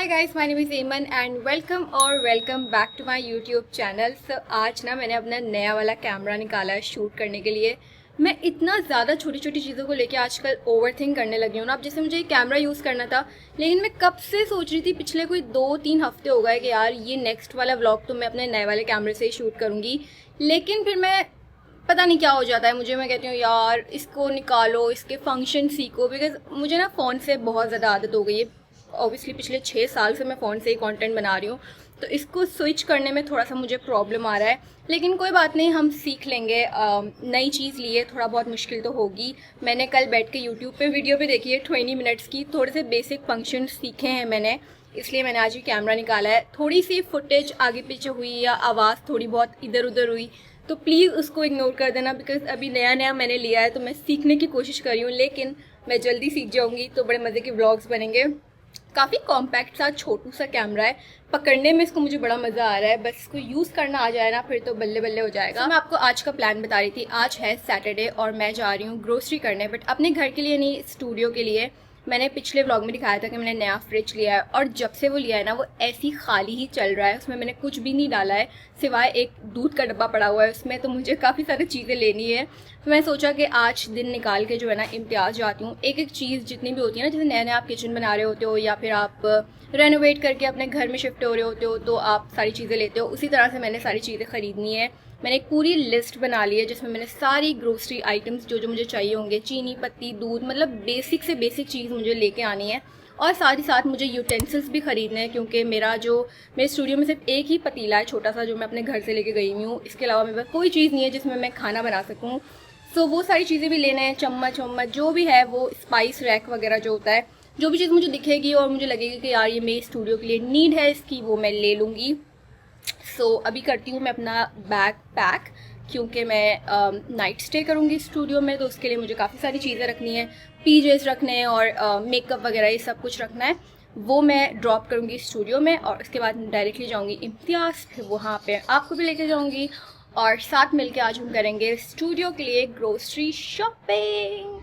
Hi guys, my name is Iman and welcome back to my YouTube channel. So आज ना मैंने अपना नया वाला कैमरा निकाला है शूट करने के लिए। मैं इतना ज़्यादा छोटी छोटी चीज़ों को लेके आजकल ओवरथिंक करने लगी हूँ ना। अब जैसे मुझे ये कैमरा यूज़ करना था, लेकिन मैं कब से सोच रही थी, पिछले कोई 2-3 हफ्ते हो गए कि यार ये नेक्स्ट वाला व्लॉग तो मैं अपने नए वाले कैमरे से ही शूट करूँगी। लेकिन फिर मैं पता नहीं क्या हो जाता है मुझे, मैं कहती हूँ यार इसको निकालो, इसके फंक्शन सीखो, बिकॉज मुझे ना फ़ोन से बहुत ज़्यादा आदत हो गई है। ऑब्वियसली पिछले 6 साल से मैं फ़ोन से ही कंटेंट बना रही हूँ, तो इसको स्विच करने में थोड़ा सा मुझे प्रॉब्लम आ रहा है। लेकिन कोई बात नहीं, हम सीख लेंगे। नई चीज़ लिए थोड़ा बहुत मुश्किल तो होगी। मैंने कल बैठ के यूट्यूब पे वीडियो भी देखी है 20 मिनट्स की, थोड़े से बेसिक फंक्शन सीखे हैं मैंने, इसलिए मैंने आज ही कैमरा निकाला है। थोड़ी सी फुटेज आगे पीछे हुई या आवाज़ थोड़ी बहुत इधर उधर हुई तो प्लीज़ उसको इग्नोर कर देना, बिकॉज अभी नया नया मैंने लिया है तो मैं सीखने की कोशिश कर रही हूँ। लेकिन मैं जल्दी सीख जाऊँगी तो बड़े मज़े के व्लॉग्स बनेंगे। काफ़ी कॉम्पैक्ट सा छोटू सा कैमरा है, पकड़ने में इसको मुझे बड़ा मज़ा आ रहा है। बस इसको यूज़ करना आ जाए ना, फिर तो बल्ले बल्ले हो जाएगा। तो मैं आपको आज का प्लान बता रही थी। आज है सैटरडे और मैं जा रही हूँ ग्रोसरी करने, बट अपने घर के लिए नहीं, स्टूडियो के लिए। मैंने पिछले व्लॉग में दिखाया था कि मैंने नया फ्रिज लिया है, और जब से वो लिया है ना वो ऐसी खाली ही चल रहा है। उसमें मैंने कुछ भी नहीं डाला है सिवाय एक दूध का डब्बा पड़ा हुआ है उसमें। तो मुझे काफ़ी सारी चीज़ें लेनी है, तो मैं सोचा कि आज दिन निकाल के जो है ना इम्तियाज़ जाती हूँ। एक एक चीज़ जितनी भी होती है ना, जैसे नया नया आप किचन बना रहे होते हो या फिर आप रेनोवेट करके अपने घर में शिफ्ट हो रहे होते हो तो आप सारी चीज़ें लेते हो, उसी तरह से मैंने सारी चीज़ें ख़रीदनी है। मैंने एक पूरी लिस्ट बना ली है जिसमें मैंने सारी ग्रोसरी आइटम्स जो जो मुझे चाहिए होंगे, चीनी पत्ती दूध, मतलब बेसिक से बेसिक चीज़ मुझे लेके आनी है। और साथ ही साथ मुझे यूटेंसिल्स भी ख़रीदने हैं, क्योंकि मेरे स्टूडियो में सिर्फ एक ही पतीला है छोटा सा जो मैं अपने घर से लेके गई हुई हूँ। इसके अलावा मेरे पास कोई चीज़ नहीं है जिसमें मैं खाना बना सकूँ। सो वो सारी चीज़ें भी लेना है, चम्मच वम्मच जो भी है, वो स्पाइस रैक वगैरह जो होता है, जो भी चीज़ मुझे दिखेगी और मुझे लगेगी कि यार ये मेरे स्टूडियो के लिए नीड है इसकी, वो मैं ले लूँगी। सो अभी करती हूँ मैं अपना बैग पैक, क्योंकि मैं नाइट स्टे करूँगी स्टूडियो में, तो उसके लिए मुझे काफ़ी सारी चीज़ें रखनी है, पीजेस रखने हैं और मेकअप वगैरह ये सब कुछ रखना है। वो मैं ड्रॉप करूँगी स्टूडियो में और उसके बाद डायरेक्टली जाऊँगी इम्तियाज़, फिर वहाँ पे आपको भी लेके जाऊँगी और साथ मिलके आज हम करेंगे स्टूडियो के लिए ग्रोसरी शॉपिंग।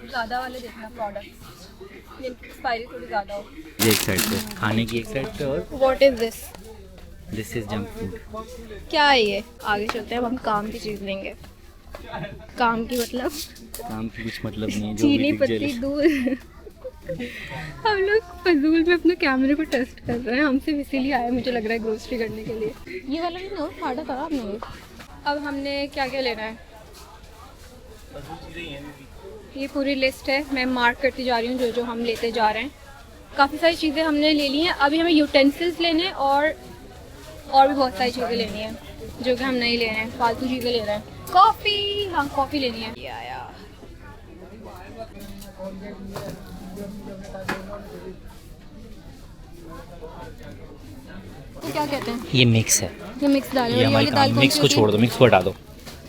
ज़्यादा वाले देखना प्रोडक्ट, एक्सपायरी थोड़ी ज़्यादा हो। ये एक साइड पे खाने की, एक साइड पे। और what is this? This is junk food. क्या है ये? आगे चलते हैं, अब हम काम की चीज़ लेंगे। काम की मतलब काम की कुछ मतलब नहीं है, जो चीनी भी पत्ती दूध। हम लोग फजूल में अपने कैमरे को टेस्ट कर रहे हैं, हमसे इसीलिए आए मुझे लग रहा है ग्रोसरी करने के लिए। ये वाला भी ना फाड़ा था आपने। अब हमने क्या क्या लेना है, ये पूरी लिस्ट है, मैं मार्क करती जा रही हूँ जो जो हम लेते जा रहे हैं। काफ़ी सारी चीज़ें हमने ले ली हैं, अभी हमें यूटेंसिल्स लेने हैं और भी बहुत सारी चीज़ें लेनी है जो कि हम नहीं ले रहे हैं, फालतू चीज़ें ले रहे हैं। कॉफ़ी, हाँ कॉफ़ी लेनी है। तो क्या कहते हैं, ये मिक्स है, ये मिक्स दाल है। ये हमारी दाल, मिक्स को छोड़ दो, मिक्स को हटा दो।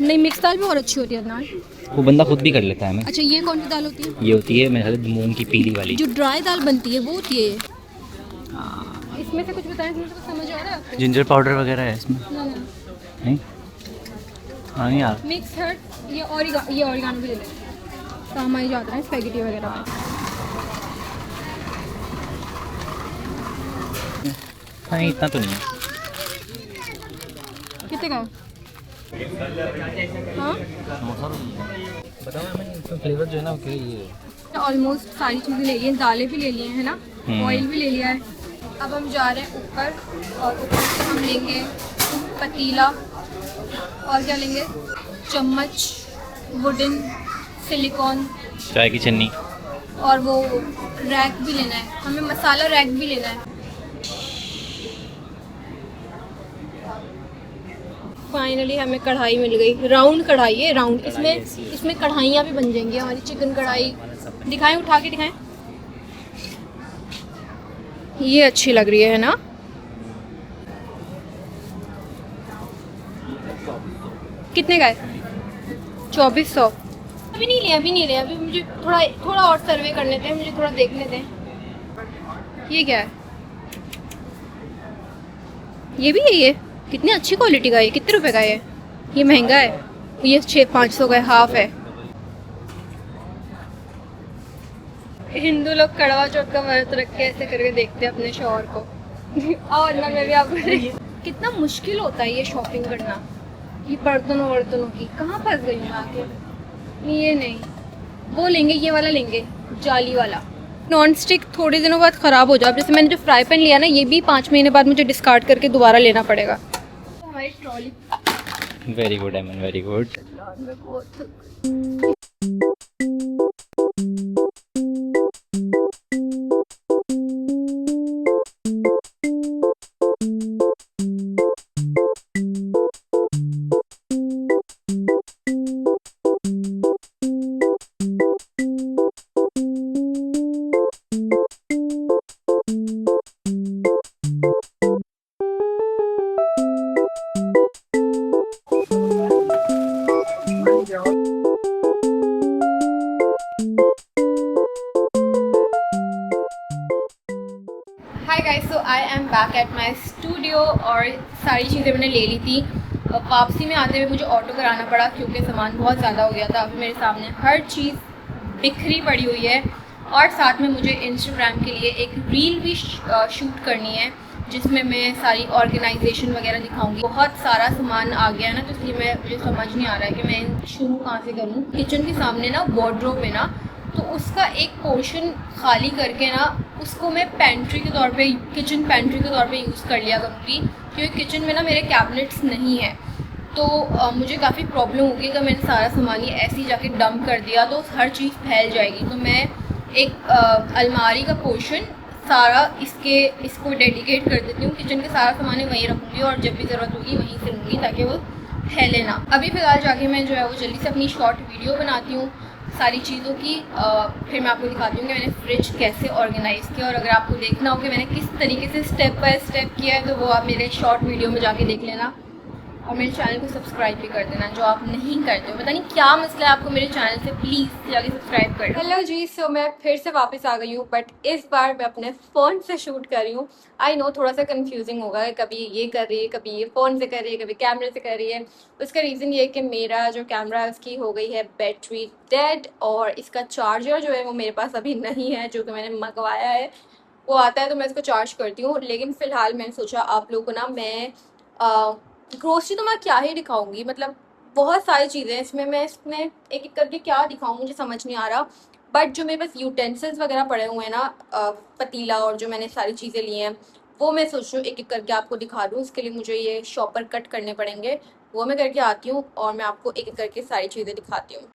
नहीं, मिक्स दाल भी और अच्छी होती है ना, वो बंदा खुद भी कर लेता है। मैं अच्छा, ये कौन सी दाल होती है? ये होती है मेरे ख्याल मूंग की पीली वाली, जो ड्राई दाल बनती है वो होती है। इसमें से कुछ बताएं, इसमें से कुछ समझ आ रहा है आपको? जिंजर पाउडर वगैरह है इसमें? नहीं, हाँ नहीं यार। मिक्स हर्ट, ये ऑरिगानो भी ले लें, काम आई जाता है स्पैगेटी वगैरह में। हाँ इतना तो नहीं है। कितने का? हाँ बताओ हमें, इसमें फ्लेवर जो है ना क्या ये? ऑलमोस्ट सारी चीज़ें ले ली हैं, दालें भी ले ली हैं, है ना, ऑयल भी ले लिया है। अब हम जा रहे हैं ऊपर, और ऊपर से हम लेंगे पतीला, और क्या लेंगे, चम्मच, वुडन, सिलिकॉन, चाय की छन्नी, और वो रैक भी लेना है, हमें मसाला रैक भी लेना है। फाइनली हमें कढ़ाई मिल गई, राउंड कढ़ाई है, राउंड। इसमें कढ़ाइयाँ भी बन जाएंगी हमारी, चिकन कढ़ाई। दिखाएं, उठा के दिखाएं, ये अच्छी लग रही है ना। कितने का है? 2400। अभी नहीं लिया, अभी मुझे थोड़ा और सर्वे करने थे, मुझे थोड़ा देखने थे। ये क्या है? ये भी है, ये कितनी अच्छी क्वालिटी का है, कितने रुपए का है ये महंगा है, ये 600-500 का हाफ है। हिंदू लोग कड़वा चौथ का व्रत रख के ऐसे करके देखते हैं अपने शौहर को। और ना मैं भी आपको कितना मुश्किल होता है ये शॉपिंग करना, ये बर्तनों वर्तनों की। कहाँ फंस गई मैं आके। ये नहीं, वो लेंगे, ये वाला लेंगे, जाली वाला। नॉन स्टिक थोड़े दिनों बाद ख़राब हो जाए। जैसे मैंने जो फ्राई पैन लिया ना, ये भी 5 महीने बाद मुझे डिस्कार्ड करके दोबारा लेना पड़ेगा। तो हमारी ट्रॉली वेरी गुड एमन, very good. Hi guys, so I am back at my studio और सारी चीज़ें मैंने ले ली थी। वापसी में आते हुए मुझे ऑटो कराना पड़ा क्योंकि सामान बहुत ज़्यादा हो गया था। अभी मेरे सामने हर चीज़ बिखरी पड़ी हुई है और साथ में मुझे इंस्टाग्राम के लिए एक रील भी शूट करनी है जिसमें मैं सारी ऑर्गेनाइजेशन वगैरह दिखाऊंगी। बहुत सारा सामान आ गया है ना, तो इसलिए मुझे समझ नहीं आ रहा है कि मैं शुरू कहाँ से करूँ। किचन के सामने ना वार्डरोब है ना, तो उसका एक पोर्शन खाली करके ना उसको मैं पेंट्री के तौर पे, किचन पेंट्री के तौर पे यूज़ कर लिया करूँगी। क्योंकि किचन में ना मेरे कैबिनेट्स नहीं है, तो मुझे काफ़ी प्रॉब्लम होगी अगर मैंने सारा सामान ये ऐसे ही जाके डंप कर दिया तो हर चीज़ फैल जाएगी। तो मैं एक अलमारी का पोर्शन सारा इसको डेडिकेट कर देती हूँ। किचन के सारा सामान वहीं रखूँगी और जब भी ज़रूरत होगी वहीं से लूँगी ताकि वो फैले ना। अभी फ़िलहाल जाके मैं जो है वो जल्दी से अपनी शॉर्ट वीडियो बनाती हूँ सारी चीज़ों की। फिर मैं आपको दिखाती हूँ कि मैंने फ्रिज कैसे ऑर्गेनाइज़ किया। और अगर आपको देखना हो कि मैंने किस तरीके से स्टेप बाय स्टेप किया है तो वो आप मेरे शॉर्ट वीडियो में जाके देख लेना। और मेरे चैनल को सब्सक्राइब भी कर देना जो आप नहीं करते हो। पता नहीं क्या मसला है आपको मेरे चैनल से, प्लीज़ जाके सब्सक्राइब कर दो। हेलो जी, सो मैं फिर से वापस आ गई हूँ, बट इस बार मैं अपने फ़ोन से शूट कर रही हूँ। आई नो थोड़ा सा कंफ्यूजिंग होगा, कभी ये कर रही है, कभी ये फ़ोन से कर रही है, कभी कैमरे से कर रही है। उसका रीज़न ये है कि मेरा जो कैमरा है उसकी हो गई है बैटरी डेड और इसका चार्जर जो है वो मेरे पास अभी नहीं है, जो कि मैंने मंगवाया है। वो आता है तो मैं इसको चार्ज करती हूँ। लेकिन फ़िलहाल मैंने सोचा आप लोगों को ना मैं ग्रोसरी तो मैं क्या ही दिखाऊंगी, मतलब बहुत सारी चीज़ें हैं इसमें। मैं इसमें एक एक करके क्या दिखाऊँ मुझे समझ नहीं आ रहा। बट जो मेरे पास यूटेंसिल्स वगैरह पड़े हुए हैं ना, पतीला और जो मैंने सारी चीज़ें ली हैं वो मैं सोच रही हूँ एक एक करके आपको दिखा दूँ। उसके लिए मुझे ये शॉपर कट करने पड़ेंगे, वो मैं करके आती हूँ और मैं आपको एक एक करके सारी चीज़ें दिखाती हूँ।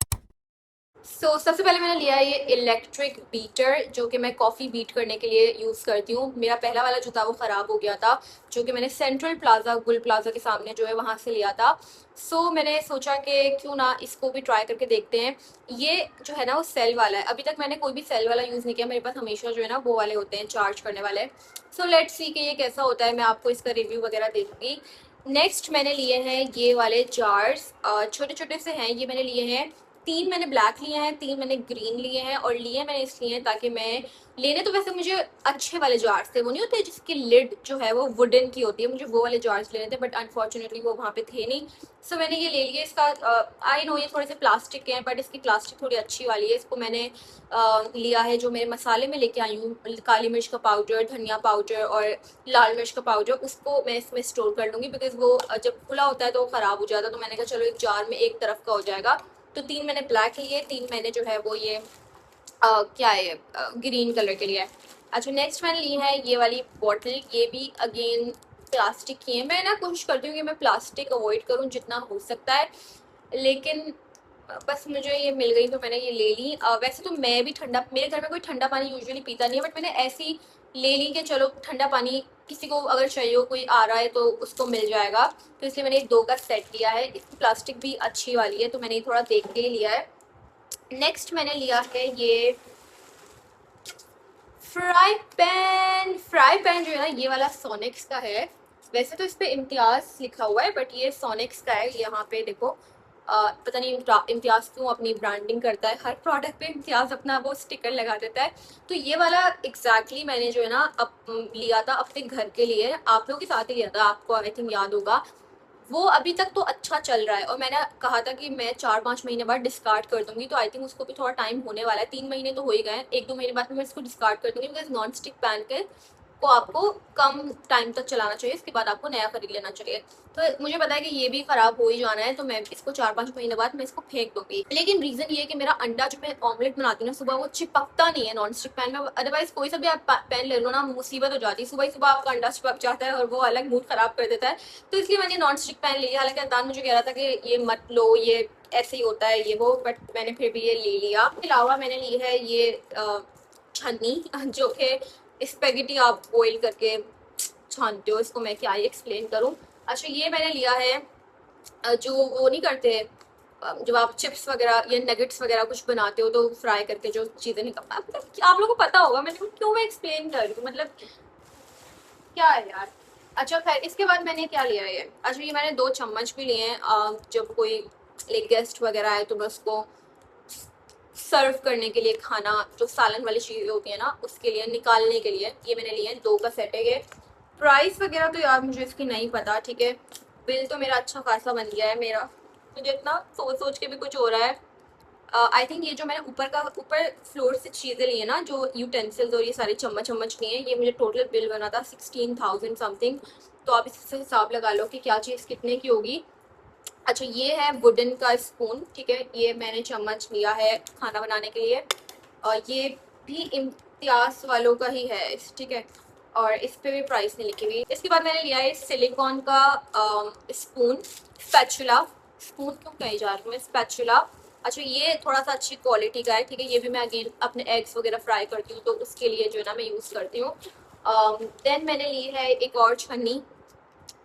सबसे पहले मैंने लिया ये इलेक्ट्रिक बीटर जो कि मैं कॉफ़ी बीट करने के लिए यूज़ करती हूँ। मेरा पहला वाला जो था वो ख़राब हो गया था, जो कि मैंने सेंट्रल प्लाज़ा, गुल प्लाज़ा के सामने जो है वहाँ से लिया था। मैंने सोचा कि क्यों ना इसको भी ट्राई करके देखते हैं। ये जो है ना वो सेल वाला है। अभी तक मैंने कोई भी सेल वाला यूज़ नहीं किया, मेरे पास हमेशा जो है ना वो वाले होते हैं चार्ज करने वाले। लेट्स सी कि ये कैसा होता है, मैं आपको इसका रिव्यू वगैरह दे दूँगी। नेक्स्ट मैंने लिए हैं ये वाले जार्स, छोटे छोटे से हैं ये। मैंने लिए हैं 3, मैंने ब्लैक लिए हैं, 3 मैंने ग्रीन लिए हैं। और लिए मैंने इसलिए हैं ताकि मैं, लेने तो वैसे मुझे अच्छे वाले जार्स थे, वो नहीं होते जिसकी लिड जो है वो वुडन की होती है, मुझे वो वाले जार्स लेने थे, बट अनफॉर्चुनेटली वो वहाँ पे थे नहीं। मैंने ये ले लिए। इसका आई नो ये थोड़े से प्लास्टिक के हैं, बट इसकी प्लास्टिक थोड़ी अच्छी वाली है। इसको मैंने लिया है जो मेरे मसाले में लेके आई हूँ, काली मिर्च का पाउडर, धनिया पाउडर और लाल मिर्च का पाउडर, उसको मैं इसमें स्टोर कर लूँगी बिकॉज वो जब खुला होता है तो वो ख़राब हो जाता है। तो मैंने कहा चलो एक जार में एक तरफ का हो जाएगा। तो 3 मैंने ब्लैक लिए, 3 मैंने जो है वो ये क्या है ग्रीन कलर के लिए। अच्छा, नेक्स्ट मैंने ली है ये वाली बॉटल। ये भी अगेन प्लास्टिक की है। मैं ना कोशिश करती हूँ कि मैं प्लास्टिक अवॉइड करूँ जितना हो सकता है, लेकिन बस मुझे ये मिल गई तो मैंने ये ले ली। वैसे तो मैं भी ठंडा, मेरे घर में कोई ठंडा पानी यूजुअली पीता नहीं है, बट मैंने ऐसी ले ली कि चलो ठंडा पानी किसी को अगर चाहिए हो, कोई आ रहा है तो उसको मिल जाएगा। तो इसलिए मैंने 2 का सेट लिया है। इसकी प्लास्टिक भी अच्छी वाली है तो मैंने थोड़ा देख के ही लिया है। नेक्स्ट मैंने लिया है ये फ्राई पैन जो है ना ये वाला सोनिक्स का है। वैसे तो इस पर इम्तियाज़ लिखा हुआ है, बट ये सोनिक्स का है। यहाँ पे देखो पता नहीं इम्तियाज़ क्यों अपनी ब्रांडिंग करता है, हर प्रोडक्ट पे इम्तियाज़ अपना वो स्टिकर लगा देता है। तो ये वाला एग्जैक्टली मैंने जो है ना अब लिया था अपने घर के लिए, आप लोगों के साथ ही लिया था, आपको आई थिंक याद होगा। वो अभी तक तो अच्छा चल रहा है और मैंने कहा था कि मैं 4-5 महीने बाद डिस्कार्ड कर दूंगी, तो आई थिंक उसको भी थोड़ा टाइम होने वाला है। 3 महीने तो हो ही गए हैं, 1-2 महीने बाद मैं इसको डिस्कार्ड कर दूंगी, बिकॉज नॉन स्टिक पैन के को आपको कम टाइम तक चलाना चाहिए, इसके बाद आपको नया खरीद लेना चाहिए। तो मुझे पता है कि ये भी खराब हो ही जाना है, तो मैं इसको 4-5 महीने बाद मैं इसको फेंक दूंगी। लेकिन रीजन ये है कि मेरा अंडा जो मैं ऑमलेट बनाती हूँ ना सुबह, वो चिपकता नहीं है नॉन स्टिक पैन में। अदरवाइज कोई सा भी आप पैन ले लो ना, मुसीबत हो जाती है, सुबह ही सुबह आपका अंडा चिपक जाता है और वो अलग मूड खराब कर देता है। तो इसलिए मैंने नॉन स्टिक पैन लिया। हालांकि अदान मुझे कह रहा था कि ये मत लो, ये ऐसे ही होता है ये वो, बट मैंने फिर भी ये ले लिया। इसके अलावा मैंने ली है ये छन्नी, जो कि स्पेगेटी आप बॉईल करके छानते हो, इसको मैं क्या ही एक्सप्लेन करूं। अच्छा, ये मैंने लिया है जो वो नहीं करते जब आप चिप्स वगैरह या नगेट्स वगैरह कुछ बनाते हो तो फ्राई करके जो चीज़ें निकल, आप लोगों को पता होगा, मैंने क्यों मैं एक्सप्लेन कर रही हूँ, मतलब क्या है यार। अच्छा खैर, इसके बाद मैंने क्या लिया है, अच्छा ये मैंने 2 चम्मच भी लिए हैं। जब कोई लाइक गेस्ट वगैरह आए तो मैं उसको सर्व करने के लिए, खाना जो सालन वाली चीज़ें होती है ना उसके लिए निकालने के लिए, ये मैंने लिए हैं 2 का सेट है ये। प्राइस वगैरह तो यार मुझे इसकी नहीं पता, ठीक है। बिल तो मेरा अच्छा खासा बन गया है मेरा, मुझे इतना सोच सोच के भी कुछ हो रहा है। आई थिंक ये जो मैंने ऊपर फ्लोर से चीज़ें ली है ना, जो यूटेंसिल्स और ये सारे चम्मच चम्मच लिए हैं, ये मुझे टोटल बिल बना था 16,000 समथिंग। तो आप इससे हिसाब लगा लो कि क्या चीज़ कितने की होगी। अच्छा, ये है वुडन का स्पून, ठीक है, ये मैंने चम्मच लिया है खाना बनाने के लिए, और ये भी इम्तियाज़ वालों का ही है, ठीक है, और इस पे भी प्राइस नहीं लिखी हुई। इसके बाद मैंने लिया है सिलिकॉन का स्पून, स्पैचुला, स्पून क्यों कही जा रही हूँ मैं, स्पैचुला। अच्छा, ये थोड़ा सा अच्छी क्वालिटी का है, ठीक है, ये भी मैं अगेन अपने एग्स वगैरह फ्राई करती हूँ तो उसके लिए जो है ना मैं यूज़ करती हूँ। देन मैंने ली है एक और छन्नी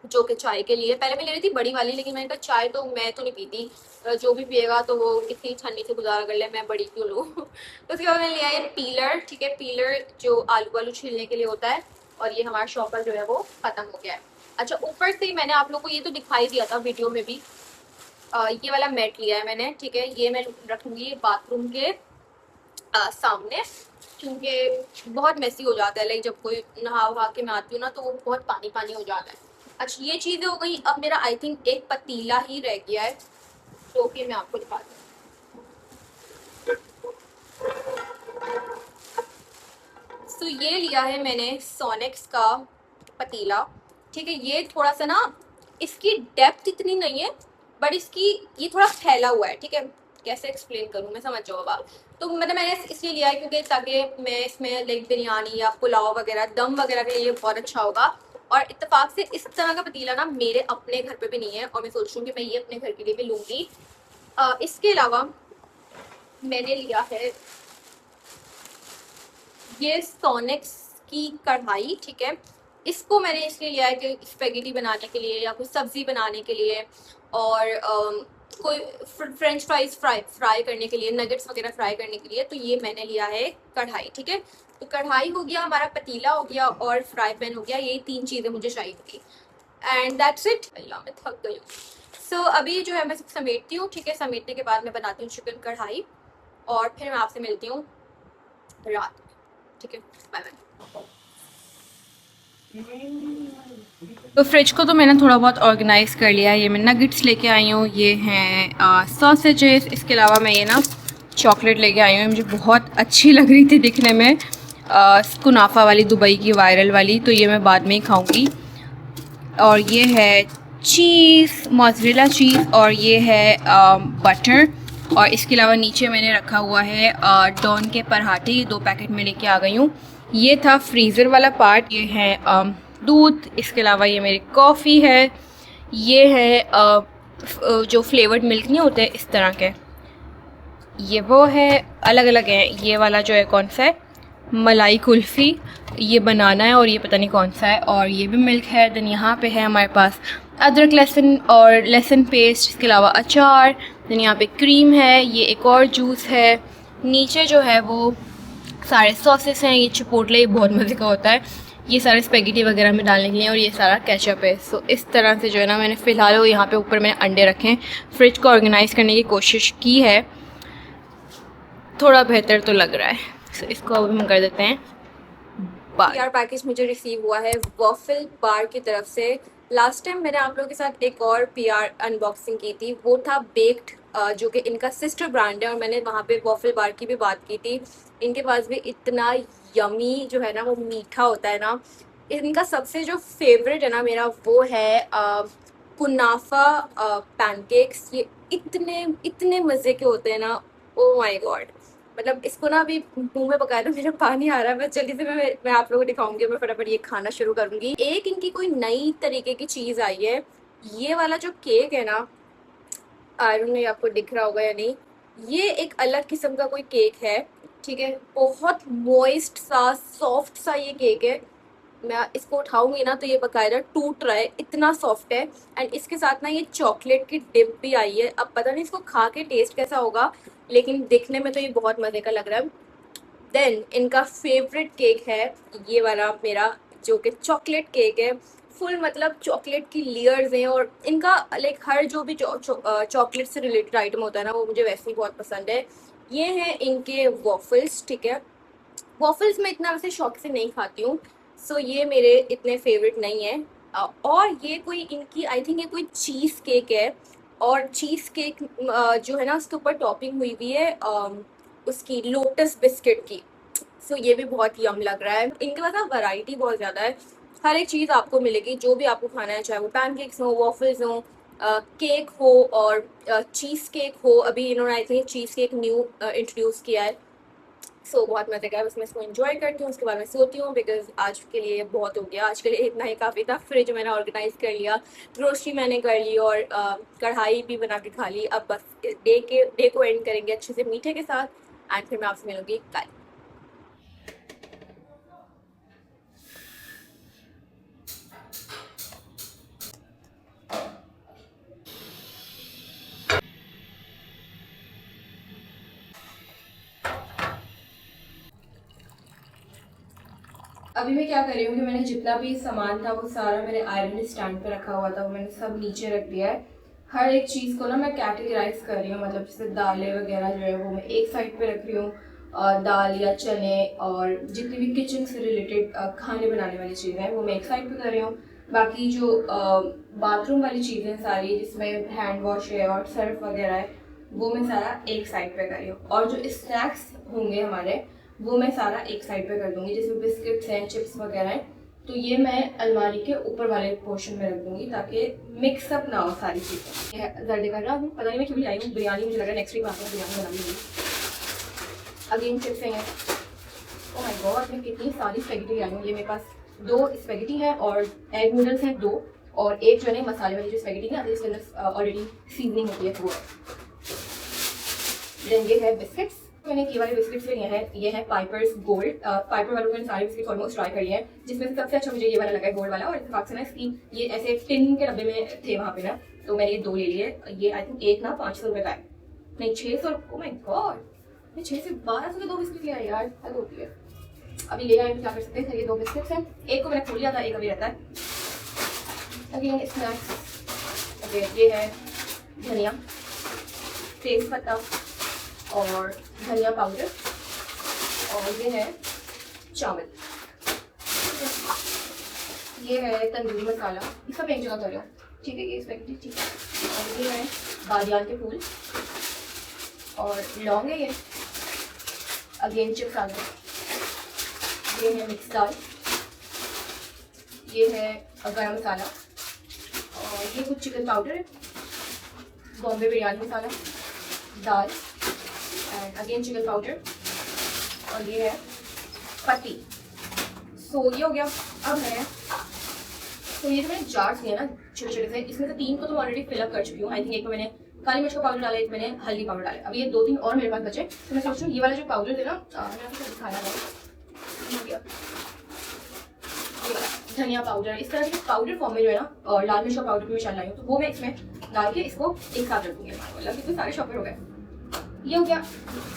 जो कि चाय के लिए, पहले मैं ले रही थी बड़ी वाली, लेकिन मैंने कहा चाय तो मैं तो नहीं पीती, जो भी पिएगा तो वो इतनी छन्नी से गुजारा कर ले, मैं बड़ी क्यों लूँ। तो उसके बाद मैंने लिया है पीलर, ठीक है, पीलर जो आलू वालू छीलने के लिए होता है, और ये हमारा शॉपर जो है वो ख़त्म हो गया है। अच्छा, ऊपर से मैंने आप लोग को ये तो दिखाई दिया था वीडियो में भी, ये वाला मैट लिया है मैंने, ठीक है, ये मैं रखूँगी बाथरूम के सामने, क्योंकि बहुत मेसी हो जाता है, लाइक जब कोई नहा वहा के मैं आती हूँ ना तो वो बहुत पानी पानी हो जाता है। अच्छा, ये चीज़ें हो गई। अब मेरा आई थिंक एक पतीला ही रह गया है, जो कि मैं आपको दिखाती हूँ। तो ये लिया है मैंने सोनेक्स का पतीला, ठीक है, ये थोड़ा सा ना इसकी डेप्थ इतनी नहीं है, बट इसकी ये थोड़ा फैला हुआ है, ठीक है, कैसे एक्सप्लेन करूँ मैं, समझ जाओ आप। तो मतलब मैंने इसलिए लिया है क्योंकि ताकि मैं इसमें लाइक बिरयानी या पुलाव वगैरह, दम वगैरह के लिए बहुत अच्छा होगा। और इत्तेफाक से इस तरह का पतीला ना मेरे अपने घर पे भी नहीं है, और मैं सोच रही हूँ कि मैं ये अपने घर के लिए भी लूँगी। इसके अलावा मैंने लिया है ये सोनेक्स की कढ़ाई, ठीक है, इसको मैंने इसलिए लिया है कि स्पेगेटी बनाने के लिए या कुछ सब्ज़ी बनाने के लिए, और कोई फ्रेंच फ्राइज फ्राई करने के लिए, नगेट्स वगैरह फ्राई करने के लिए, तो ये मैंने लिया है कढ़ाई, ठीक है। तो कढ़ाई हो गया, हमारा पतीला हो गया, और फ्राई पैन हो गया, यही 3 चीज़ें मुझे चाहिए थी, एंड दैट्स इट। अल्लाह, मैं थक गई हूँ। सो अभी जो है मैं समेटती हूँ, ठीक है, समेटने के बाद मैं बनाती हूँ चिकन कढ़ाई, और फिर मैं आपसे मिलती हूँ रात, ठीक है, बाय बाय। तो फ्रिज को तो मैंने थोड़ा बहुत ऑर्गेनाइज़ कर लिया है। ये मैं नगेट्स लेके आई हूँ, ये हैं सॉसेजेस, इसके अलावा मैं ये ना चॉकलेट लेके आई हूँ, मुझे बहुत अच्छी लग रही थी दिखने में, कुनाफा वाली, दुबई की वायरल वाली, तो ये मैं बाद में ही खाऊंगी। और ये है चीज़, मोज़रेला चीज़, और ये है बटर, और इसके अलावा नीचे मैंने रखा हुआ है डॉन के पराठे, 2 पैकेट में लेके आ गई हूँ। ये था फ्रीज़र वाला पार्ट, ये है दूध, इसके अलावा ये मेरी कॉफ़ी है, ये है जो फ्लेवर्ड मिल्क नहीं होते इस तरह के, ये वो है, अलग अलग है। ये वाला जो है कौन सा है, मलाई कुल्फ़ी, ये बनाना है, और ये पता नहीं कौन सा है, और ये भी मिल्क है। देन यहाँ पे है हमारे पास अदरक लहसुन और लहसुन पेस्ट, इसके अलावा अचार, देन यहाँ पे क्रीम है, ये एक और जूस है, नीचे जो है वो सारे सॉसेस हैं, ये चिपोटले, ये बहुत मज़े का होता है, ये सारे स्पेगेटी वगैरह में डालने के लिए, और ये सारा केचप है। सो इस तरह से जो है ना मैंने फ़िलहाल वो यहाँ पे ऊपर मैंने अंडे रखे हैं। फ्रिज को ऑर्गेनाइज़ करने की कोशिश की है, थोड़ा बेहतर तो लग रहा है। सो इसको अब हम कर देते हैं बार। यार पैकेज मुझे रिसीव हुआ है वॉफल बार की तरफ से, लास्ट टाइम मैंने आप लोगों के साथ एक और पीआर अनबॉक्सिंग की थी, वो था बेक्ड, जो कि इनका सिस्टर ब्रांड है, और मैंने वहाँ पे वॉफल बार की भी बात की थी। इनके पास भी इतना यमी जो है ना, वो मीठा होता है ना। इनका सबसे जो फेवरेट है ना मेरा, वो है कुनाफा पैनकेक्स। ये इतने इतने मज़े के होते हैं ना, ओ माय गॉड। मतलब इसको ना अभी मुंह में पकाया तो मेरा पानी आ रहा है। बस जल्दी से मैं आप लोगों को दिखाऊंगी, मैं फटाफट ये खाना शुरू करूंगी। एक इनकी कोई नई तरीके की चीज़ आई है, ये वाला जो केक है ना, आई डोंट नो आपको दिख रहा होगा या नहीं। ये एक अलग किस्म का कोई केक है, ठीक है। बहुत मॉइस्ट सा, सॉफ्ट सा ये केक है। मैं इसको उठाऊंगी ना तो ये बकायदा टूट रहा है, इतना सॉफ्ट है। एंड इसके साथ ना ये चॉकलेट की डिप भी आई है। अब पता नहीं इसको खा के टेस्ट कैसा होगा, लेकिन दिखने में तो ये बहुत मज़े का लग रहा है। देन इनका फेवरेट केक है ये वाला मेरा, जो कि चॉकलेट केक है। फुल मतलब चॉकलेट की लेयर्स हैं, और इनका लाइक हर जो भी चॉकलेट से रिलेटेड आइटम होता है ना, वो मुझे वैसे ही बहुत पसंद है। ये हैं इनके वॉफल्स, ठीक है। वॉफल्स मैं इतना वैसे शौक से नहीं खाती हूँ, सो ये मेरे इतने फेवरेट नहीं है। और ये कोई इनकी, आई थिंक ये कोई चीज़ केक है। और चीज़ केक जो है ना, उसके ऊपर टॉपिंग हुई हुई है उसकी लोटस बिस्किट की। सो ये भी बहुत यम लग रहा है। इनके पास ना वैरायटी बहुत ज़्यादा है, हर एक चीज़ आपको मिलेगी जो भी आपको खाना है, चाहे वो पैनकेक्स हो, वॉफल्स हो, केक हो, और चीज़ केक हो। अभी इन्होंने I think cheese cake new introduce किया है। सो बहुत मज़े का है। बस मैं इसको एंजॉय करती हूँ, उसके बाद मैं सोती हूँ, बिकॉज आज के लिए बहुत हो गया। आज के लिए इतना ही काफ़ी था। फ्रिज मैंने ऑर्गेनाइज कर लिया, ग्रोसरी मैंने कर ली, और कढ़ाई भी बना के खा ली। अब बस डे को एंड करेंगे अच्छे से मीठे के साथ, एंड फिर मैं आपसे मिलूंगी कल। अभी मैं क्या कर रही हूँ कि मैंने जितना भी सामान था वो सारा मैंने आयरन स्टैंड पे रखा हुआ था, वो मैंने सब नीचे रख दिया है। हर एक चीज़ को ना मैं कैटेगराइज कर रही हूँ, मतलब जैसे दालें वगैरह जो है वो मैं एक साइड पे रख रही हूँ, और दाल या चने और जितनी भी किचन से रिलेटेड खाने बनाने वाली चीज़ें हैं वो मैं एक साइड पे कर रही हूँ। बाकी जो बाथरूम वाली चीज़ें सारी, जिसमें हैंड वॉश है और सर्फ वगैरह है, वो मैं सारा एक साइड पे कर रही हूँ। और जो स्नैक्स होंगे हमारे, वो मैं सारा एक साइड पे कर दूंगी। जिसमें बिस्किट्स हैं, चिप्स वगैरह हैं, तो ये मैं अलमारी के ऊपर वाले पोर्शन में रख दूंगी, ताकि मिक्सअप ना हो सारी चीज़ें। जल्दी कर रहा हूँ, पता नहीं मैं क्यों लाई हूँ बिरयानी, मुझे लग रहा है नेक्स्ट वीक में आपको बिरयानी बना लूँगी। अगेन चिप्स हैं। ओह माय गॉड, मैं कितनी सारी स्पेगेटी लाई हूँ। ये मेरे पास 2 स्पेगेटी हैं, और एग नूडल्स हैं 2, और एक जो है मसाले वाली जो स्पेगेटी ना, जिसके अंदर ऑलरेडी सीजनिंग होती है वो है। देन ये है बिस्किट्स। मैंने ये वाले बिस्किट्स लिए हैं, ये है पाइपर्स गोल्ड। पाइपर वालों मैंने सारे बिस्किट्स ऑलमोस्ट ट्राई कर लिए हैं, जिसमें से सबसे अच्छा मुझे ये वाला लगा है, गोल्ड वाला। और इत्तेफाक से ना इसकी ये ऐसे टिन के डब्बे में थे वहाँ पे ना, तो मैंने ये 2 ले लिए। ये आई थिंक एक ना 500 रुपये का है, नहीं 600। ओह माय गॉड, मैं 6 से 1200 के 2 बिस्किट ले आई यार, हद होती है। अभी ले आए, क्या कर सकते हैं। ये 2 बिस्किट्स हैं, एक को मैंने खोल लिया था, एक अभी रहता है। Again snacks. ओके, ये है धनिया, तेज पत्ता और धनिया पाउडर, और ये है चावल, ये है तंदूरी मसाला। ये सब एक जगह कर रहा हूँ, ठीक है। ये स्पेगेटी, ठीक है। और ये है बादियान के फूल, और लौंग है ये। अगेन चिप्स आ गए। ये है मिक्स दाल, ये है गरम मसाला, और ये कुछ चिकन पाउडर है, बॉम्बे बिरयानी मसाला, दाल, एंड अगेन चिकन पाउडर, और ये है पत्ती। सो ये हो गया। अब है तो ये जो मैंने जार्स लिए ना छोटे छोटे से, इसमें से 3 को तो ऑलरेडी फिलअप कर चुकी हूँ। आई थिंक एक में मैंने काली मिर्च का पाउडर डाला, एक मैंने हल्दी पाउडर डाला। अब ये 2-3 और मेरे पास बचे, तो मैं सोच रही हूँ ये वाला जो पाउडर है ना, मैंने आपको दिखाया था, धनिया पाउडर, इस तरह के पाउडर फॉर्म में जो है ना, और लाल मिर्च का पाउडर भी मैं चल रही हूँ, तो वो मैं इसमें डाल के इसको एक साथ रख दूँगी। मतलब कितने सारे शॉपर हो गए। ये हो गया।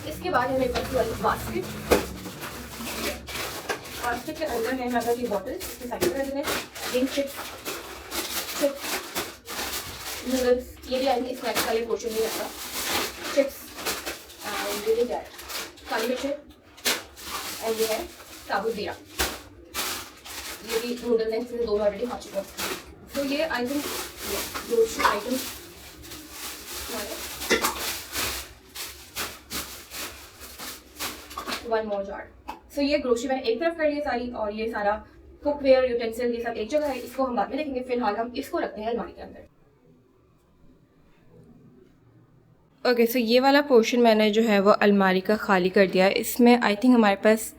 इसके बाद है मेरे पास वाली बास्केट। बास्केट के अंदर है मेरे पास ये बॉटल, इसके साइड में रख दें। चिप्स नूडल्स, ये भी आएंगे स्नैक्स वाले पोर्शन में रहता। चिप्स एंड ये जाए काली मिर्च, एंड ये है साबुत जीरा। ये भी नूडल्स हैं, इसमें 2 ऑलरेडी खा चुका हूँ। तो ये I think grocery item one more jar. So ये ग्रोसरी मैंने एक तरफ कर लिया सारी, और ये सारा कुकवेयर यूटेंसिल ये सब एक जगह है, इसको हम बाद में देखेंगे। फिलहाल हम इसको रखते हैं अलमारी के अंदर। ओके, सो ये वाला पोर्शन मैंने जो है वो अलमारी का खाली कर दिया है। इसमें आई थिंक हमारे पास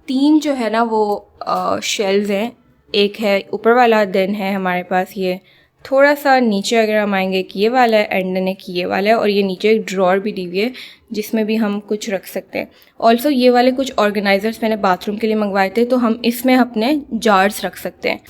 3 जो है ना वो शेल्व्स हैं। एक है ऊपर वाला, देन है हमारे पास ये थोड़ा सा नीचे अगर हम आएंगे कि ये वाला है, एंड देन एक ये वाला है, और ये नीचे एक ड्रॉर भी दी हुई है जिसमें भी हम कुछ रख सकते हैं। ऑल्सो ये वाले कुछ ऑर्गेनाइजर्स मैंने बाथरूम के लिए मंगवाए थे, तो हम इसमें अपने जार्स रख सकते हैं।